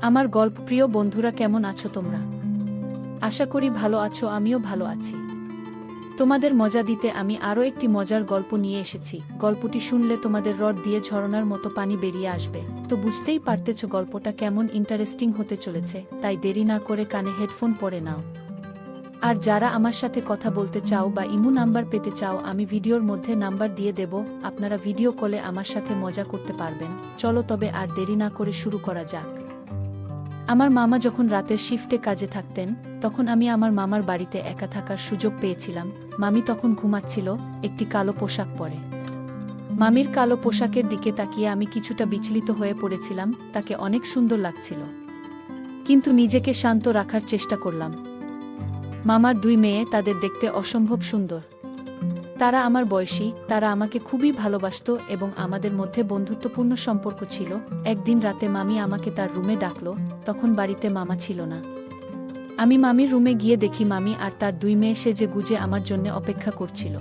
আমার গল্প প্রিয় বন্ধুরা, কেমন আছো তোমরা? আশা করি ভালো আছো, আমিও ভালো আছি। তোমাদের মজা দিতে আমি আরও একটি মজার গল্প নিয়ে এসেছি। গল্পটি শুনলে তোমাদের রড দিয়ে ঝরনার মতো পানি বেরিয়ে আসবে। তো বুঝতেই পারতেছ গল্পটা কেমন ইন্টারেস্টিং হতে চলেছে, তাই দেরি না করে কানে হেডফোন পরে নাও। আর যারা আমার সাথে কথা বলতে চাও বা ইমো নাম্বার পেতে চাও, আমি ভিডিওর মধ্যে নাম্বার দিয়ে দেব, আপনারা ভিডিও কলে আমার সাথে মজা করতে পারবেন। চলো তবে আর দেরি না করে শুরু করা যাক। আমার মামা যখন রাতের শিফটে কাজে থাকতেন, তখন আমি আমার মামার বাড়িতে একা থাকার সুযোগ পেয়েছিলাম। মামি তখন ঘুমাচ্ছিল, একটি কালো পোশাক পরে। মামির কালো পোশাকের দিকে তাকিয়ে আমি কিছুটা বিচলিত হয়ে পড়েছিলাম। তাকে অনেক সুন্দর লাগছিল, কিন্তু নিজেকে শান্ত রাখার চেষ্টা করলাম। মামার দুই মেয়ে, তাদের দেখতে অসম্ভব সুন্দর। তারা আমার বয়সী, তারা আমাকে খুবই ভালোবাসত এবং আমাদের মধ্যে বন্ধুত্বপূর্ণ সম্পর্ক ছিল। একদিন রাতে মামি আমাকে তার রুমে ডাকল, তখন বাড়িতে মামা ছিল না। আমি মামির রুমে গিয়ে দেখি মামি আর তার দুই মেয়ে সেজে গুজে আমার জন্য অপেক্ষা করছিল।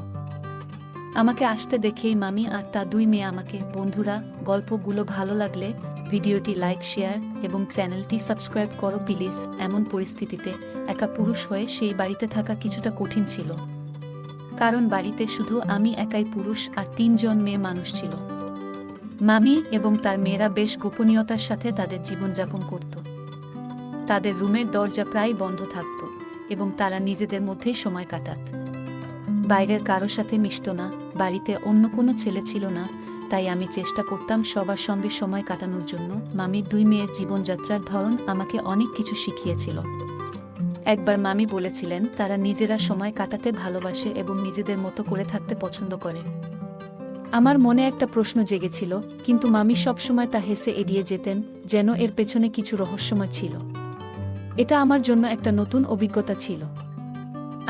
আমাকে আসতে দেখেই মামি আর তার দুই মেয়ে আমাকে, বন্ধুরা, গল্পগুলো ভালো লাগলে ভিডিওটি লাইক, শেয়ার এবং চ্যানেলটি সাবস্ক্রাইব করো প্লিজ। এমন পরিস্থিতিতে একা পুরুষ হয়ে সেই বাড়িতে থাকা কিছুটা কঠিন ছিল, কারণ বাড়িতে শুধু আমি একাই পুরুষ আর 3 জন মেয়ে মানুষ ছিল। মামি এবং তার মেয়েরা বেশ গোপনীয়তার সাথে তাদের জীবনযাপন করত। তাদের রুমের দরজা প্রায় বন্ধ থাকত এবং তারা নিজেদের মধ্যেই সময় কাটাত। বাইরের কারো সাথে মিশত না, বাড়িতে অন্য কোনো ছেলে ছিল না, তাই আমি চেষ্টা করতাম সবার সঙ্গে সময় কাটানোর জন্য। মামির দুই মেয়ের জীবনযাত্রার ধরন আমাকে অনেক কিছু শিখিয়েছিল। একবার মামি বলেছিলেন তারা নিজেরা সময় কাটাতে ভালোবাসে এবং নিজেদের মতো করে থাকতে পছন্দ করে। আমার মনে একটা প্রশ্ন জেগেছিল, কিন্তু মামি সবসময় তা হেসে এড়িয়ে যেতেন, যেন এর পেছনে কিছু রহস্যময় ছিল। এটা আমার জন্য একটা নতুন অভিজ্ঞতা ছিল।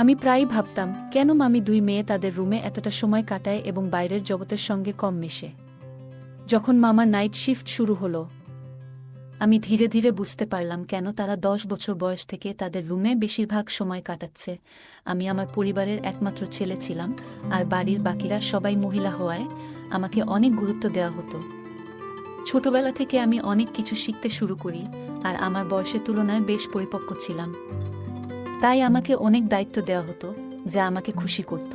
আমি প্রায়ই ভাবতাম, কেন মামি দুই মেয়ে তাদের রুমে এতটা সময় কাটায় এবং বাইরের জগতের সঙ্গে কম মেশে। যখন মামার নাইট শিফট শুরু হলো, আমি ধীরে ধীরে বুঝতে পারলাম কেন তারা 10 বছর বয়স থেকে তাদের রুমে বেশিরভাগ সময় কাটাচ্ছে। আমি আমার পরিবারের একমাত্র ছেলে ছিলাম, আর বাড়ির বাকিরা সবাই মহিলা হওয়ায় আমাকে অনেক গুরুত্ব দেওয়া হতো। ছোটবেলা থেকে আমি অনেক কিছু শিখতে শুরু করি, আর আমার বয়সের তুলনায় বেশ পরিপক্ক ছিলাম। তাই আমাকে অনেক দায়িত্ব দেওয়া হতো, যা আমাকে খুশি করত।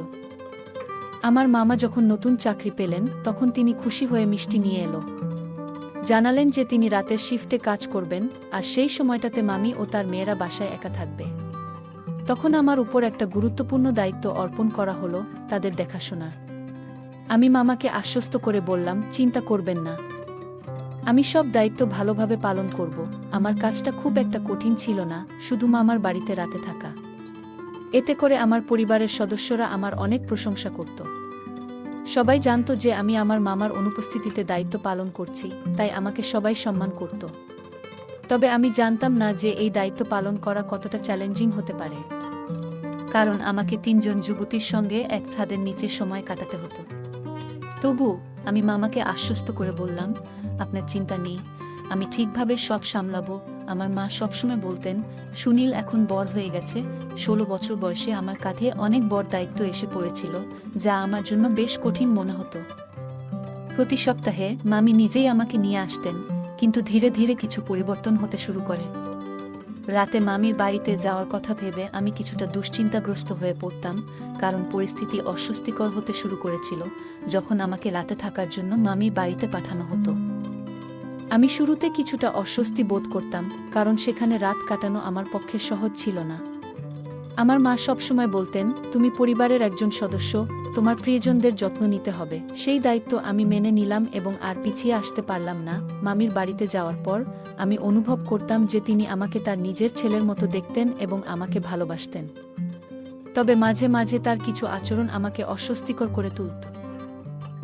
আমার মামা যখন নতুন চাকরি পেলেন, তখন তিনি খুশি হয়ে মিষ্টি নিয়ে এলো। জানালেন যে তিনি রাতের শিফটে কাজ করবেন, আর সেই সময়টাতে মামি ও তার মেয়েরা বাসায় একা থাকবে। তখন আমার উপর একটা গুরুত্বপূর্ণ দায়িত্ব অর্পণ করা হলো, তাদের দেখাশোনার। আমি মামাকে আশ্বস্ত করে বললাম, চিন্তা করবেন না, আমি সব দায়িত্ব ভালোভাবে পালন করব। আমার কাজটা খুব একটা কঠিন ছিল না, শুধু মামার বাড়িতে রাতে থাকা। এতে করে আমার পরিবারের সদস্যরা আমার অনেক প্রশংসা করত। সবাই জানত যে আমি আমার মামার অনুপস্থিতিতে দায়িত্ব পালন করছি, তাই আমাকে সবাই সম্মান করত। তবে আমি জানতাম না যে এই দায়িত্ব পালন করা কতটা চ্যালেঞ্জিং হতে পারে, কারণ আমাকে 3 জন যুবতীর সঙ্গে এক ছাদের নিচে সময় কাটাতে হতো। তবু আমি মামাকে আশ্বস্ত করে বললাম, আপনার চিন্তা নেই, আমি ঠিকভাবে সব সামলাবো। আমার মা সবসময় বলতেন, সুনীল এখন বড় হয়ে গেছে। 16 বছর বয়সে আমার কাঁধে অনেক বড় দায়িত্ব এসে পড়েছিল, যা আমার জন্য বেশ কঠিন মনে হতো। প্রতি সপ্তাহে মামি নিজেই আমাকে নিয়ে আসতেন, কিন্তু ধীরে ধীরে কিছু পরিবর্তন হতে শুরু করে। রাতে মামির বাড়িতে যাওয়ার কথা ভেবে আমি কিছুটা দুশ্চিন্তাগ্রস্ত হয়ে পড়তাম, কারণ পরিস্থিতি অস্বস্তিকর হতে শুরু করেছিল যখন আমাকে রাতে থাকার জন্য মামির বাড়িতে পাঠানো হতো। আমি শুরুতে কিছুটা অস্বস্তি বোধ করতাম, কারণ সেখানে রাত কাটানো আমার পক্ষে সহজ ছিল না। আমার মা সবসময় বলতেন, তুমি পরিবারের একজন সদস্য, তোমার প্রিয়জনদের যত্ন নিতে হবে। সেই দায়িত্ব আমি মেনে নিলাম এবং আর পিছিয়ে আসতে পারলাম না। মামির বাড়িতে যাওয়ার পর আমি অনুভব করতাম যে তিনি আমাকে তার নিজের ছেলের মতো দেখতেন এবং আমাকে ভালোবাসতেন। তবে মাঝে মাঝে তার কিছু আচরণ আমাকে অস্বস্তিকর করে তুলত।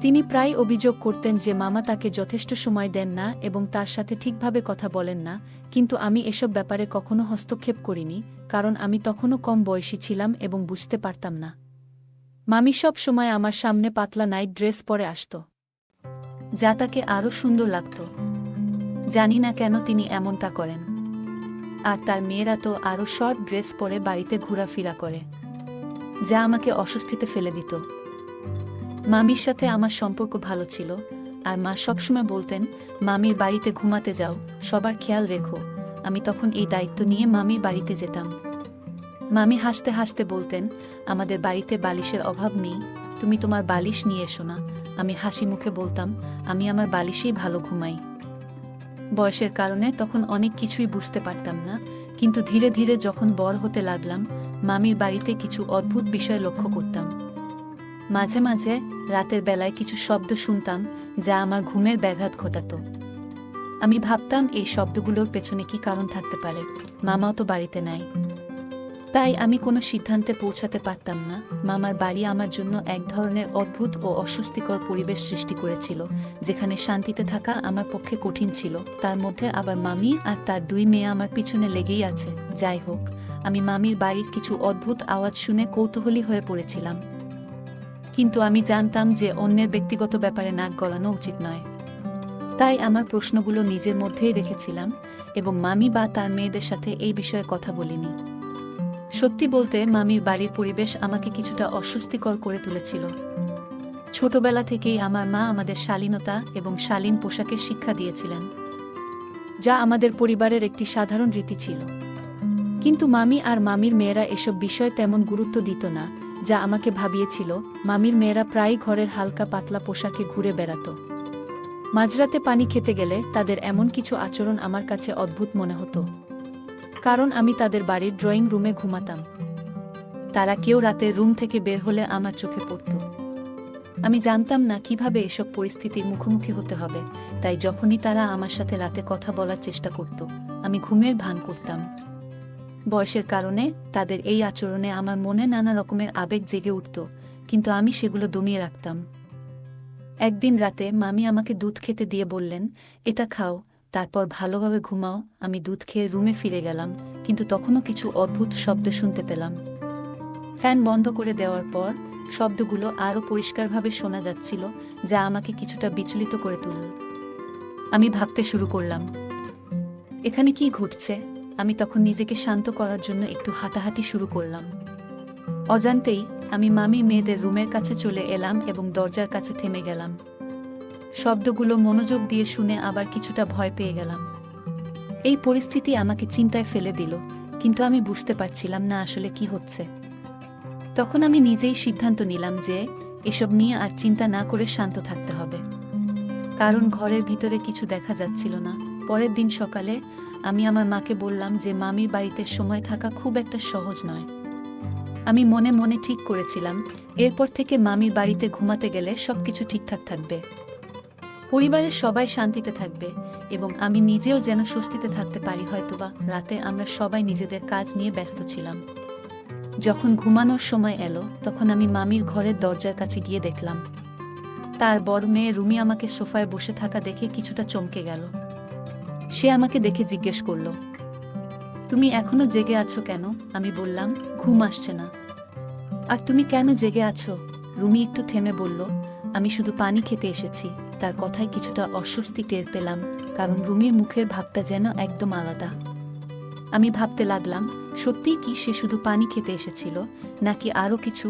তিনি প্রায় অভিযোগ করতেন যে মামা তাকে যথেষ্ট সময় দেন না এবং তার সাথে ঠিকভাবে কথা বলেন না, কিন্তু আমি এসব ব্যাপারে কখনো হস্তক্ষেপ করিনি, কারণ আমি তখনও কম বয়সী ছিলাম এবং বুঝতে পারতাম না। মামি সব সময় আমার সামনে পাতলা নাইট ড্রেস পরে আসত, যা তাকে আরও সুন্দর লাগত। জানি না কেন তিনি এমনটা করেন। আর তার মেয়েরা তো আরও শর্ট ড্রেস পরে বাড়িতে ঘোরাফেরা করে, যা আমাকে অস্বস্তিতে ফেলে দিত। মামির সাথে আমার সম্পর্ক ভালো ছিল, আর মা সবসময় বলতেন, মামির বাড়িতে ঘুমাতে যাও, সবার খেয়াল রেখো। আমি তখন এই দায়িত্ব নিয়ে মামির বাড়িতে যেতাম। মামি হাসতে হাসতে বলতেন, আমাদের বাড়িতে বালিশের অভাব নেই, তুমি তোমার বালিশ নিয়ে এসো না। আমি হাসি মুখে বলতাম, আমি আমার বালিশেই ভালো ঘুমাই। বয়সের কারণে তখন অনেক কিছুই বুঝতে পারতাম না, কিন্তু ধীরে ধীরে যখন বড় হতে লাগলাম, মামির বাড়িতে কিছু অদ্ভুত বিষয় লক্ষ্য করতাম। মাঝে মাঝে রাতের বেলায় কিছু শব্দ শুনতাম যা আমার ঘুমের ব্যাঘাত ঘটাতো। আমি ভাবতাম এই শব্দগুলোর পেছনে কি কারণ থাকতে পারে, মামাও তো বাড়িতে নাই। তাই আমি কোনো সিদ্ধান্তে পৌঁছাতে পারতাম না। মামার বাড়ি আমার জন্য এক ধরনের অদ্ভুত ও অস্বস্তিকর পরিবেশ সৃষ্টি করেছিল, যেখানে শান্তিতে থাকা আমার পক্ষে কঠিন ছিল। তার মধ্যে আবার মামি আর তার দুই মেয়ে আমার পিছনে লেগেই আছে। যাই হোক, আমি মামির বাড়ির কিছু অদ্ভুত আওয়াজ শুনে কৌতূহলী হয়ে পড়েছিলাম, কিন্তু আমি জানতাম যে অন্যের ব্যক্তিগত ব্যাপারে নাক গলানো উচিত নয়। তাই আমার প্রশ্নগুলো নিজের মধ্যেই রেখেছিলাম এবং মামি বা তার মেয়েদের সাথে এই বিষয়ে কথা বলিনি। সত্যি বলতে মামির বাড়ির পরিবেশ আমাকে কিছুটা অস্বস্তিকর করে তুলেছিল। ছোটবেলা থেকেই আমার মা আমাদের শালীনতা এবং শালীন পোশাকের শিক্ষা দিয়েছিলেন, যা আমাদের পরিবারের একটি সাধারণ রীতি ছিল। কিন্তু মামি আর মামির মেয়েরা এসব বিষয় তেমন গুরুত্ব দিত না, যা আমাকে ভাবিয়েছিল। মামির মেয়েরা প্রায়ই ঘরের হালকা পাতলা পোশাকে ঘুরে বেড়াত। মাঝরাতে পানি খেতে গেলে তাদের এমন কিছু আচরণ আমার কাছে অদ্ভুত মনে হতো, কারণ আমি তাদের বাড়ির ড্রয়িং রুমে ঘুমাতাম। তারা কেউ রাতে রুম থেকে বের হলে আমার চোখে পড়ত। আমি জানতাম না কিভাবে এসব পরিস্থিতির মুখোমুখি হতে হবে, তাই যখনই তারা আমার সাথে রাতে কথা বলার চেষ্টা করত, আমি ঘুমের ভান করতাম। বয়সের কারণে তাদের এই আচরণে আমার মনে নানা রকমের আবেগ জেগে উঠত, কিন্তু আমি সেগুলো দমিয়ে রাখতাম। একদিন রাতে মামি আমাকে দুধ খেতে দিয়ে বললেন, এটা খাও, তারপর ভালোভাবে ঘুমাও। আমি দুধ খেয়ে রুমে ফিরে গেলাম, কিন্তু তখনও কিছু অদ্ভুত শব্দ শুনতে পেলাম। ফ্যান বন্ধ করে দেওয়ার পর শব্দগুলো আরও পরিষ্কারভাবে শোনা যাচ্ছিল, যা আমাকে কিছুটা বিচলিত করে তুলল। আমি ভাবতে শুরু করলাম, এখানে কি ঘটছে। আমি তখন নিজেকে শান্ত করার জন্য একটু হাঁটাহাঁটি শুরু করলাম। অজান্তেই আমি মামি মেয়েদের রুমের কাছে চলে এলাম এবং দরজার কাছে থেমে গেলাম। শব্দগুলো মনোযোগ দিয়ে শুনে আবার কিছুটা ভয় পেয়ে গেলাম। এই পরিস্থিতি আমাকে চিন্তায় ফেলে দিল, কিন্তু আমি বুঝতে পারছিলাম না আসলে কি হচ্ছে। তখন আমি নিজেই সিদ্ধান্ত নিলাম যে এসব নিয়ে আর চিন্তা না করে শান্ত থাকতে হবে, কারণ ঘরের ভিতরে কিছু দেখা যাচ্ছিল না। পরের দিন সকালে আমি আমার মাকে বললাম যে মামির বাড়িতে সময় থাকা খুব একটা সহজ নয়। আমি মনে মনে ঠিক করেছিলাম, এরপর থেকে মামির বাড়িতে ঘুমাতে গেলে সবকিছু ঠিকঠাক থাকবে, পরিবারের সবাই শান্তিতে থাকবে এবং আমি নিজেও যেন স্বস্তিতে থাকতে পারি। হয়তোবা রাতে আমরা সবাই নিজেদের কাজ নিয়ে ব্যস্ত ছিলাম। যখন ঘুমানোর সময় এলো, তখন আমি মামির ঘরের দরজার কাছে গিয়ে দেখলাম তার বড় মেয়ে রুমি আমাকে সোফায় বসে থাকা দেখে কিছুটা চমকে গেল। সে আমাকে দেখে জিজ্ঞেস করল, তুমি এখনো জেগে আছো কেন? আমি বললাম, ঘুম আসছে না। আর তুমি কেন জেগে আছো? রুমি একটু থেমে বলল, আমি শুধু পানি খেতে এসেছি। তার কথায় কিছুটা অস্বস্তি টের পেলাম, কারণ রুমির মুখের ভাবটা যেন একদম আলাদা। আমি ভাবতে লাগলাম, সত্যিই কি সে শুধু পানি খেতে এসেছিল, নাকি আরও কিছু?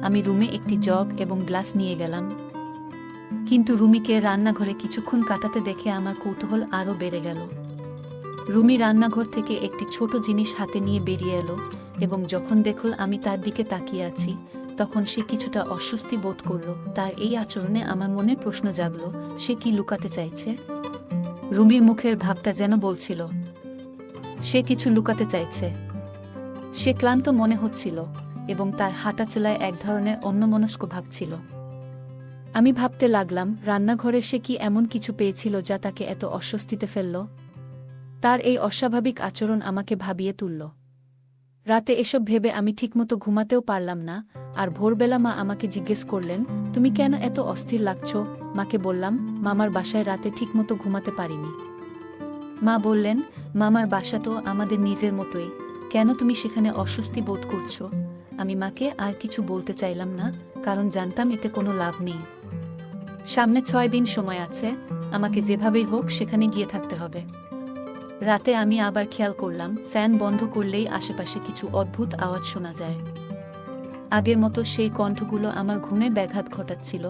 আমি রুমে একটি জগ এবং গ্লাস নিয়ে গেলাম, কিন্তু রুমিকে রান্নাঘরে কিছুক্ষণ কাটাতে দেখে আমার কৌতূহল আরও বেড়ে গেল। রুমি রান্নাঘর থেকে একটি ছোট জিনিস হাতে নিয়ে বেরিয়ে এলো এবং যখন দেখল আমি তার দিকে তাকিয়ে আছি, তখন সে কিছুটা অস্বস্তি বোধ করল। তার এই আচরণে আমার মনে প্রশ্ন জাগল, সে কি লুকাতে চাইছে? রুমির মুখের ভাবটা যেন বলছিল সে কিছু লুকাতে চাইছে। সে ক্লান্ত মনে হচ্ছিল এবং তার হাঁটাচলায় এক ধরনের অন্যমনস্ক ভাব ছিল। আমি ভাবতে লাগলাম, রান্নাঘরে সে কি এমন কিছু পেয়েছিল যা তাকে এত অস্বস্তিতে ফেলল? তার এই অস্বাভাবিক আচরণ আমাকে ভাবিয়ে তুলল। রাতে এসব ভেবে আমি ঠিকমতো ঘুমাতেও পারলাম না। আর ভোরবেলা মা আমাকে জিজ্ঞেস করলেন, তুমি কেন এত অস্থির লাগছো? মাকে বললাম, মামার বাসায় রাতে ঠিকমতো ঘুমাতে পারিনি। মা বললেন, মামার বাসা তো আমাদের নিজের মতোই, কেন তুমি সেখানে অস্বস্তি বোধ করছো? আমি মাকে আর কিছু বলতে চাইলাম না, কারণ জানতাম এতে কোনো লাভ নেই। সামনে 6 দিন সময় আছে, আমাকে যেভাবেই হোক সেখানে গিয়ে থাকতে হবে। রাতে আমি আবার খেয়াল করলাম, ফ্যান বন্ধ করলেই আশেপাশে কিছু অদ্ভুত আওয়াজ শোনা যায়। আগের মতো সেই কণ্ঠগুলো আমার ঘুমে ব্যাঘাত ঘটাচ্ছিল,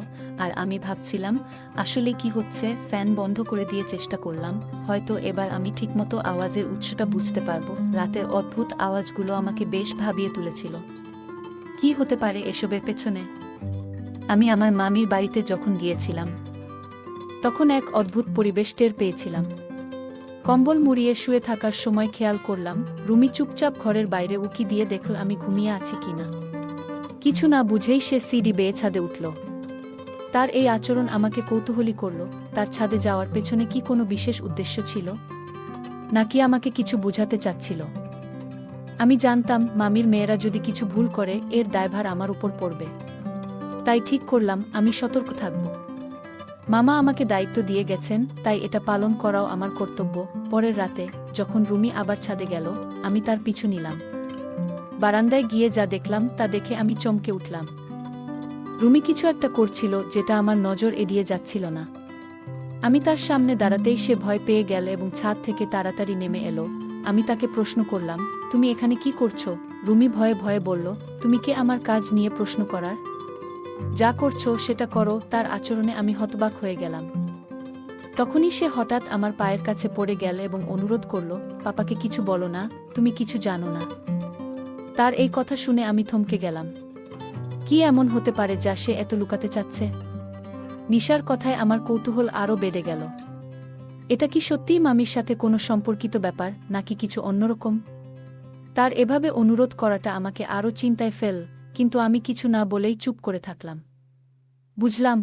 আর আমি ভাবছিলাম আসলে কি হচ্ছে। ফ্যান বন্ধ করে দিয়ে চেষ্টা করলাম, হয়তো এবার আমি ঠিকমতো আওয়াজের উৎসটা বুঝতে পারবো। রাতের অদ্ভুত আওয়াজগুলো আমাকে বেশ ভাবিয়ে তুলেছিল। কি হতে পারে এসবের পেছনে? আমি আমার মামির বাড়িতে যখন গিয়েছিলাম তখন এক অদ্ভুত পরিবেশ টের পেয়েছিলাম। কম্বল মুড়িয়ে শুয়ে থাকার সময় খেয়াল করলাম রুমি চুপচাপ ঘরের বাইরে উকি দিয়ে দেখল আমি ঘুমিয়ে আছি কিনা। কিছু না বুঝেই সে সিঁড়ি বেয়ে ছাদে উঠল। তার এই আচরণ আমাকে কৌতূহলী করল। তার ছাদে যাওয়ার পেছনে কি কোনো বিশেষ উদ্দেশ্য ছিল, নাকি আমাকে কিছু বোঝাতে চাচ্ছিল? আমি জানতাম মামির মেয়েরা যদি কিছু ভুল করে এর দায়ভার আমার উপর পড়বে। তাই ঠিক করলাম আমি সতর্ক থাকব। মামা আমাকে দায়িত্ব দিয়ে গেছেন, তাই এটা পালন করাও আমার কর্তব্য। পরের রাতে যখন রুমি আবার ছাদে গেল, আমি তার পিছু নিলাম। বারান্দায় গিয়ে যা দেখলাম তা দেখে আমি চমকে উঠলাম। রুমি কিছু একটা করছিল যেটা আমার নজর এড়িয়ে যাচ্ছিল না। আমি তার সামনে দাঁড়াতেই সে ভয় পেয়ে গেল এবং ছাদ থেকে তাড়াতাড়ি নেমে এলো। আমি তাকে প্রশ্ন করলাম, তুমি এখানে কি করছো? রুমি ভয়ে ভয়ে বলল, তুমি কে আমার কাজ নিয়ে প্রশ্ন করার? যা করছো সেটা করো। তার আচরণে আমি হতবাক হয়ে গেলাম। তখনই সে হঠাৎ আমার পায়ের কাছে পড়ে গেল এবং অনুরোধ করল, পাপাকে কিছু বলো না, তুমি কিছু জানো না। তার এই কথা শুনে আমি থমকে গেলাম। কি এমন হতে পারে যা সে এত লুকাতে চাচ্ছে? নিশার কথায় আমার কৌতূহল আরও বেড়ে গেল। এটা কি সত্যিই মামির সাথে কোনো সম্পর্কিত ব্যাপার, নাকি কিছু অন্যরকম? তার এভাবে অনুরোধ করাটা আমাকে আরও চিন্তায় ফেল, কিন্তু আমি কিছু না বলেই চুপ করে থাকলাম। বুঝলাম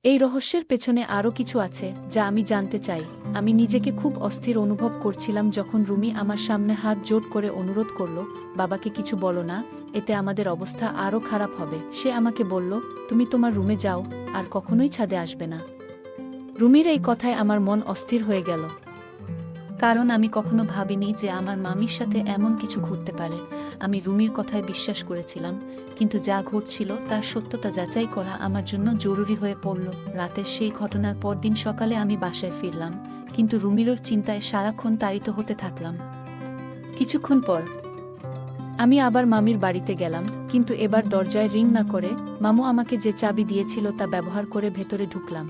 এই রহস্যের পেছনে আরও কিছু আছে যা আমি জানতে চাই। আমি নিজেকে খুব অস্থির অনুভব করছিলাম যখন রুমি আমার সামনে হাত জোট করে অনুরোধ করল, বাবাকে কিছু বলো না, এতে আমাদের অবস্থা আরও খারাপ হবে। সে আমাকে বলল, তুমি তোমার রুমে যাও, আর কখনোই ছাদে আসবে না। রুমির এই কথায় আমার মন অস্থির হয়ে গেল, কারণ আমি কখনো ভাবিনি যে আমার মামির সাথে এমন কিছু ঘটতে পারে। আমি রুমির কথায় বিশ্বাস করেছিলাম, কিন্তু যা ঘটছিল তার সত্যতা যাচাই করা আমার জন্য জরুরি হয়ে পড়ল। রাতের সেই ঘটনার পরদিন সকালে আমি বাসায় ফিরলাম, কিন্তু রুমির চিন্তায় সারাক্ষণ তাড়িত হতে থাকলাম। কিছুক্ষণ পর আমি আবার মামির বাড়িতে গেলাম, কিন্তু এবার দরজায় রিং না করে মামু আমাকে যে চাবি দিয়েছিল তা ব্যবহার করে ভেতরে ঢুকলাম।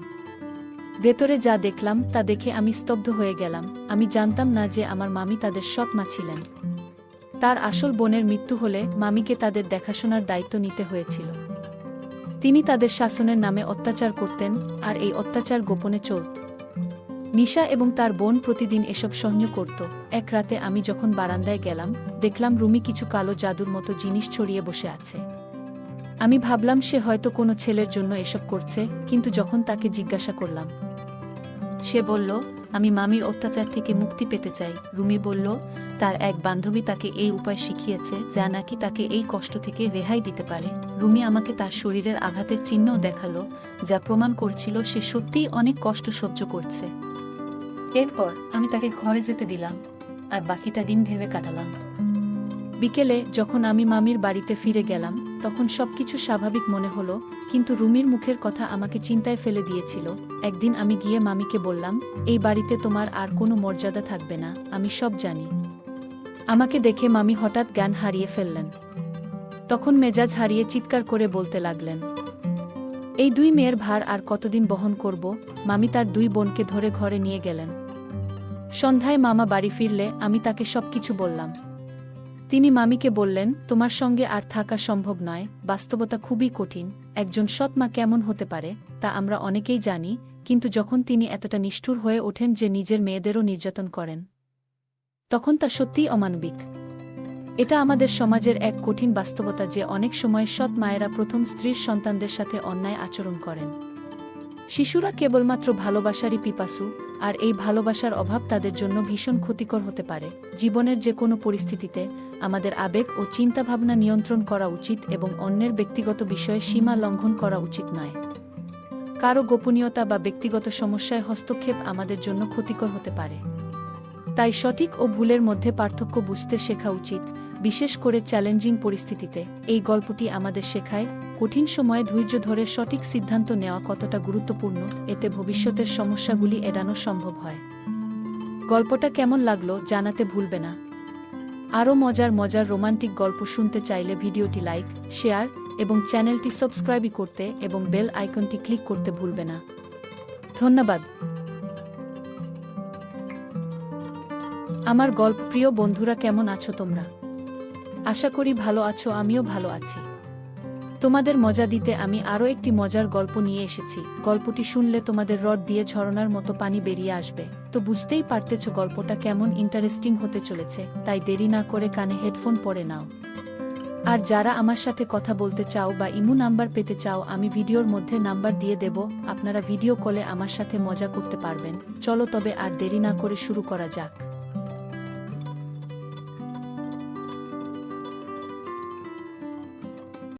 ভেতরে যা দেখলাম তা দেখে আমি স্তব্ধ হয়ে গেলাম। আমি জানতাম না যে আমার মামি তাদের সৎ মা ছিলেন। তার আসল বোনের মৃত্যু হলে মামিকে তাদের দেখাশোনার দায়িত্ব নিতে হয়েছিল। তিনি তাদের শাসনের নামে অত্যাচার করতেন, আর এই অত্যাচার গোপনে চলত। নিশা এবং তার বোন প্রতিদিন এসব সহ্য করত। এক রাতে আমি যখন বারান্দায় গেলাম, দেখলাম রুমি কিছু কালো জাদুর মতো জিনিস ছড়িয়ে বসে আছে। আমি ভাবলাম সে হয়তো কোনো ছেলের জন্য এসব করছে, কিন্তু যখন তাকে জিজ্ঞাসা করলাম, সে বলল, আমি মামির অত্যাচার থেকে মুক্তি পেতে চাই। রুমি বলল, তার এক বান্ধবী তাকে এই উপায় শিখিয়েছে যা নাকি তাকে এই কষ্ট থেকে রেহাই দিতে পারে। রুমি আমাকে তার শরীরের আঘাতের চিহ্নও দেখালো, যা প্রমাণ করছিল সে সত্যিই অনেক কষ্ট সহ্য করছে। এরপর আমি তাকে ঘরে যেতে দিলাম, আর বাকিটা দিন ভেবে কাটালাম। বিকেলে যখন আমি মামির বাড়িতে ফিরে গেলাম, তখন সবকিছু স্বাভাবিক মনে হলো, কিন্তু রুমির মুখের কথা আমাকে চিন্তায় ফেলে দিয়েছিল। একদিন আমি গিয়ে মামিকে বললাম, এই বাড়িতে তোমার আর কোনো মর্যাদা থাকবে না, আমি সব জানি। আমাকে দেখে মামি হঠাৎ জ্ঞান হারিয়ে ফেললেন। তখন মেজাজ হারিয়ে চিৎকার করে বলতে লাগলেন, এই দুই মেয়ের ভার আর কতদিন বহন করব? মামি তার দুই বোনকে ধরে ঘরে নিয়ে গেলেন। সন্ধ্যায় মামা বাড়ি ফিরলে আমি তাকে সবকিছু বললাম। তিনি মামিকে বললেন, তোমার সঙ্গে আর থাকা সম্ভব নয়, বাস্তবতা খুবই কঠিন। একজন সৎ মা কেমন হতে পারে তা আমরা অনেকেই জানি, কিন্তু যখন তিনি এতটা নিষ্ঠুর হয়ে ওঠেন যে নিজের মেয়েদেরও নির্যাতন করেন, তখন তা সত্যিই অমানবিক। এটা আমাদের সমাজের এক কঠিন বাস্তবতা যে অনেক সময় সৎ মায়েরা প্রথম স্ত্রীর সন্তানদের সাথে অন্যায় আচরণ করেন। শিশুরা কেবলমাত্র ভালোবাসারই পিপাসু, আর এই ভালোবাসার অভাব তাদের জন্য ভীষণ ক্ষতিকর হতে পারে। জীবনের যে কোনো পরিস্থিতিতে আমাদের আবেগ ও চিন্তাভাবনা নিয়ন্ত্রণ করা উচিত এবং অন্যের ব্যক্তিগত বিষয়ে সীমা লঙ্ঘন করা উচিত নয়। কারো গোপনীয়তা বা ব্যক্তিগত সমস্যায় হস্তক্ষেপ আমাদের জন্য ক্ষতিকর হতে পারে। তাই সঠিক ও ভুলের মধ্যে পার্থক্য বুঝতে শেখা উচিত, বিশেষ করে চ্যালেঞ্জিং পরিস্থিতিতে। এই গল্পটি আমাদের শেখায় কঠিন সময়ে ধৈর্য ধরে সঠিক সিদ্ধান্ত নেওয়া কতটা গুরুত্বপূর্ণ, এতে ভবিষ্যতের সমস্যাগুলি এড়ানো সম্ভব হয়। গল্পটা কেমন লাগলো জানাতে ভুলবে না। আরও মজার মজার রোমান্টিক গল্প শুনতে চাইলে ভিডিওটি লাইক, শেয়ার এবং চ্যানেলটি সাবস্ক্রাইব করতে এবং বেল আইকনটি ক্লিক করতে ভুলবে না। ধন্যবাদ। আমার গল্প প্রিয় বন্ধুরা, কেমন আছো তোমরা? আশা করি ভালো আছো, আমিও ভালো আছি। তোমাদের মজা দিতে আমি আরও একটি মজার গল্প নিয়ে এসেছি। গল্পটি শুনলে তোমাদের রড দিয়ে ঝরনার মতো পানি বেরিয়ে আসবে। তো বুঝতেই পারতেছ গল্পটা কেমন ইন্টারেস্টিং হতে চলেছে, তাই দেরি না করে কানে হেডফোন পরে নাও। আর যারা আমার সাথে কথা বলতে চাও বা ইমো নাম্বার পেতে চাও, আমি ভিডিওর মধ্যে নাম্বার দিয়ে দেব, আপনারা ভিডিও কলে আমার সাথে মজা করতে পারবেন। চলো তবে আর দেরি না করে শুরু করা যাক।